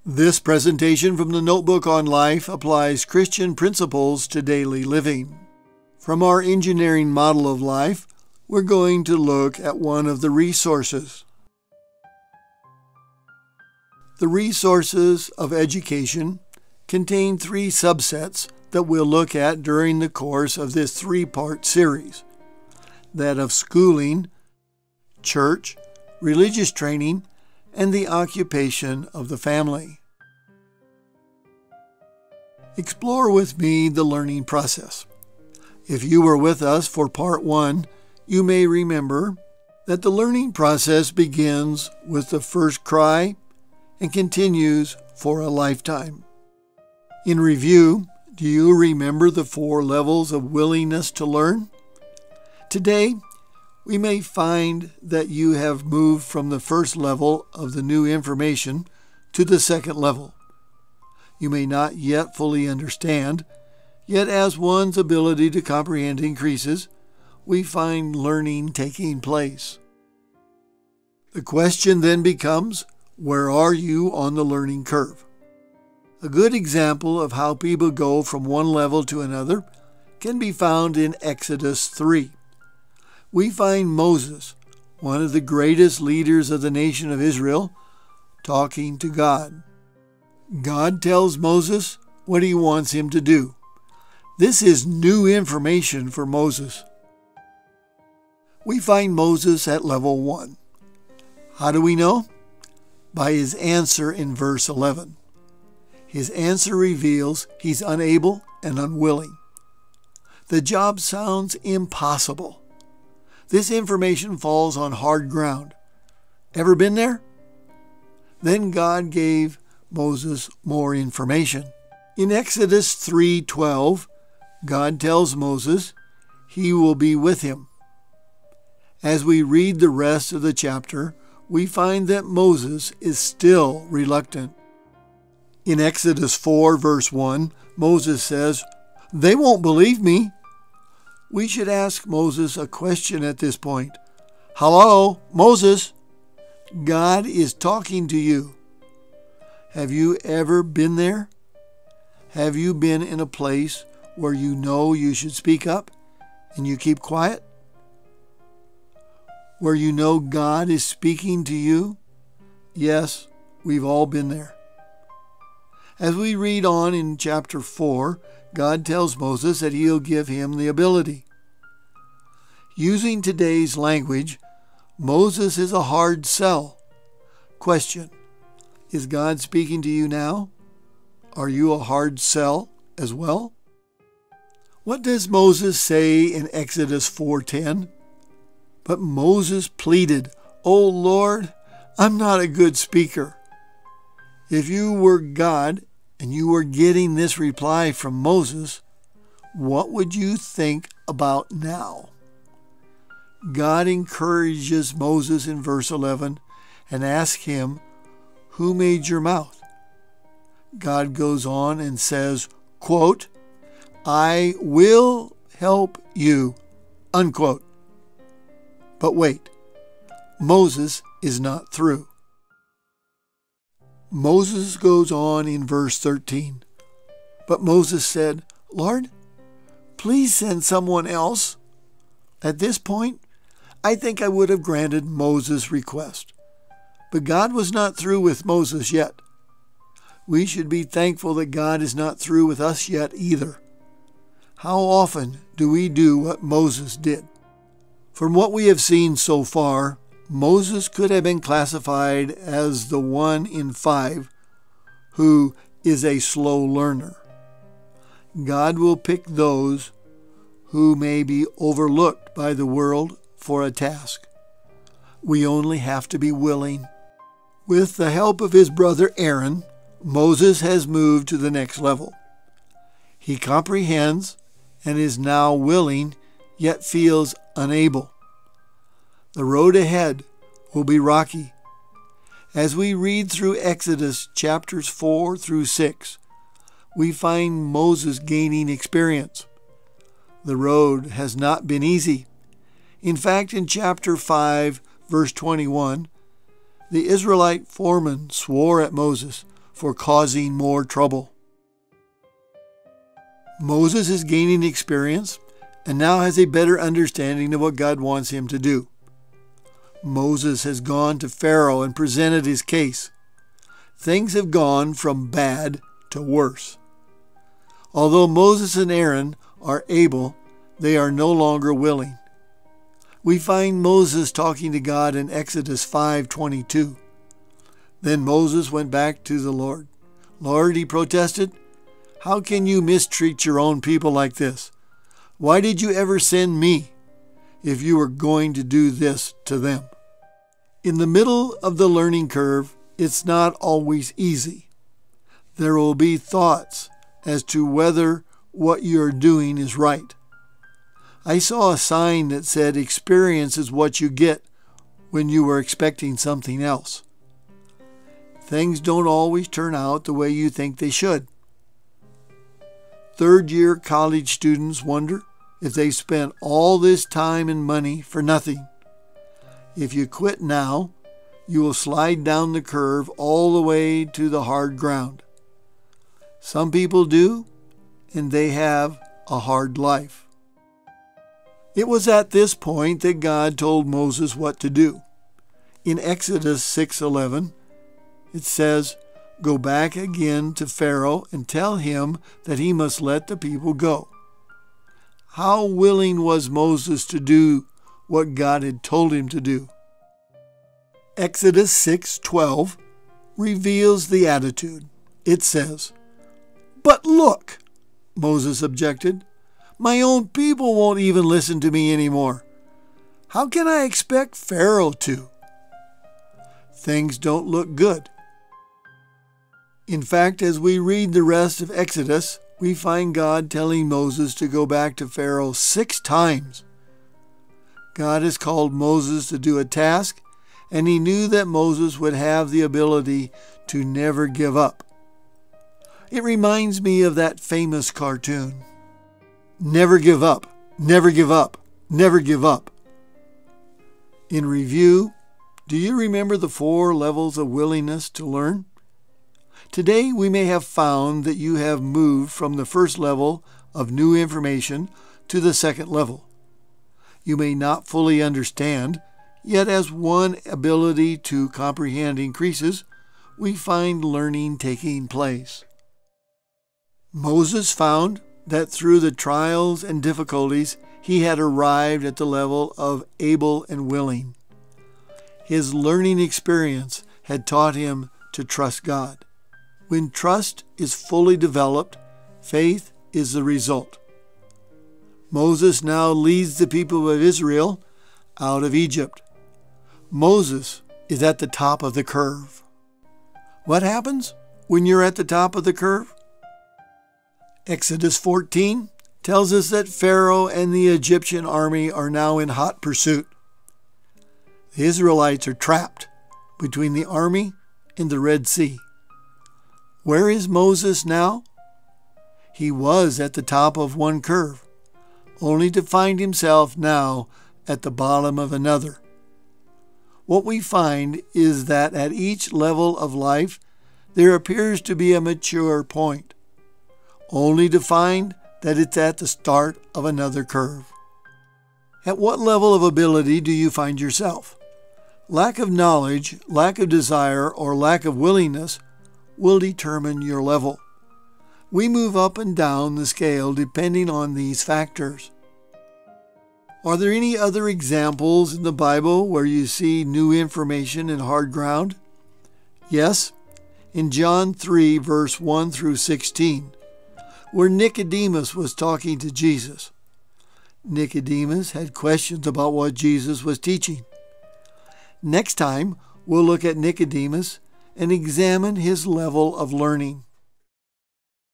This presentation from the Notebook on Life applies Christian principles to daily living. From our engineering model of life, we're going to look at one of the resources. The resources of education contain three subsets that we'll look at during the course of this three-part series: that of schooling, church, religious training, and the occupation of the family. Explore with me the learning process. If you were with us for part 1, you may remember that the learning process begins with the first cry and continues for a lifetime. In review, do you remember the 4 levels of willingness to learn? Today, we may find that you have moved from the first level of the new information to the second level. You may not yet fully understand, yet as one's ability to comprehend increases, we find learning taking place. The question then becomes, where are you on the learning curve? A good example of how people go from one level to another can be found in Exodus 3. We find Moses, one of the greatest leaders of the nation of Israel, talking to God. God tells Moses what he wants him to do. This is new information for Moses. We find Moses at level 1. How do we know? By his answer in verse 11. His answer reveals he's unable and unwilling. The job sounds impossible. This information falls on hard ground. Ever been there? Then God gave Moses more information. In Exodus 3:12, God tells Moses he will be with him. As we read the rest of the chapter, we find that Moses is still reluctant. In Exodus 4, verse 1, Moses says, "They won't believe me." We should ask Moses a question at this point. Hello, Moses? God is talking to you. Have you ever been there? Have you been in a place where you know you should speak up and you keep quiet? Where you know God is speaking to you? Yes, we've all been there. As we read on in chapter 4, God tells Moses that he'll give him the ability. Using today's language, Moses is a hard sell. Question: is God speaking to you now? Are you a hard sell as well? What does Moses say in Exodus 4:10? But Moses pleaded, "O Lord, I'm not a good speaker." If you were God and you were getting this reply from Moses, what would you think about now? God encourages Moses in verse 11 and asks him, "Who made your mouth?" God goes on and says, quote, "I will help you," unquote. But wait, Moses is not through. Moses goes on in verse 13. But Moses said, "Lord, please send someone else." At this point, I think I would have granted Moses' request. But God was not through with Moses yet. We should be thankful that God is not through with us yet either. How often do we do what Moses did? From what we have seen so far, Moses could have been classified as the 1 in 5 who is a slow learner. God will pick those who may be overlooked by the world for a task. We only have to be willing. With the help of his brother Aaron, Moses has moved to the next level. He comprehends and is now willing, yet feels unable. The road ahead will be rocky. As we read through Exodus chapters 4 through 6, we find Moses gaining experience. The road has not been easy. In fact, in chapter 5, verse 21, the Israelite foreman swore at Moses for causing more trouble. Moses is gaining experience and now has a better understanding of what God wants him to do. Moses has gone to Pharaoh and presented his case. Things have gone from bad to worse. Although Moses and Aaron are able, they are no longer willing. We find Moses talking to God in Exodus 5:22. Then Moses went back to the Lord. Lord, he protested, how can you mistreat your own people like this? Why did you ever send me if you were going to do this to them? In the middle of the learning curve, it's not always easy. There will be thoughts as to whether what you're doing is right. I saw a sign that said, experience is what you get when you were expecting something else. Things don't always turn out the way you think they should. Third-year college students wonder if they spent all this time and money for nothing. If you quit now, you will slide down the curve all the way to the hard ground. Some people do, and they have a hard life. It was at this point that God told Moses what to do. In Exodus 6:11, it says, go back again to Pharaoh and tell him that he must let the people go. How willing was Moses to do what God had told him to do? Exodus 6:12 reveals the attitude. It says, but look, Moses objected, my own people won't even listen to me anymore. How can I expect Pharaoh to? Things don't look good. In fact, as we read the rest of Exodus, we find God telling Moses to go back to Pharaoh 6 times. God has called Moses to do a task, and he knew that Moses would have the ability to never give up. It reminds me of that famous cartoon. Never give up, never give up, never give up. In review, do you remember the 4 levels of willingness to learn? Today we may have found that you have moved from the first level of new information to the second level. You may not fully understand, yet as one ability to comprehend increases, we find learning taking place. Moses found that through the trials and difficulties, he had arrived at the level of able and willing. His learning experience had taught him to trust God. When trust is fully developed, faith is the result. Moses now leads the people of Israel out of Egypt. Moses is at the top of the curve. What happens when you're at the top of the curve? Exodus 14 tells us that Pharaoh and the Egyptian army are now in hot pursuit. The Israelites are trapped between the army and the Red Sea. Where is Moses now? He was at the top of one curve, only to find himself now at the bottom of another. What we find is that at each level of life, there appears to be a mature point, only to find that it's at the start of another curve. At what level of ability do you find yourself? Lack of knowledge, lack of desire, or lack of willingness will determine your level. We move up and down the scale depending on these factors. Are there any other examples in the Bible where you see new information in hard ground? Yes, in John 3, verse 1 through 16, where Nicodemus was talking to Jesus. Nicodemus had questions about what Jesus was teaching. Next time, we'll look at Nicodemus and examine his level of learning.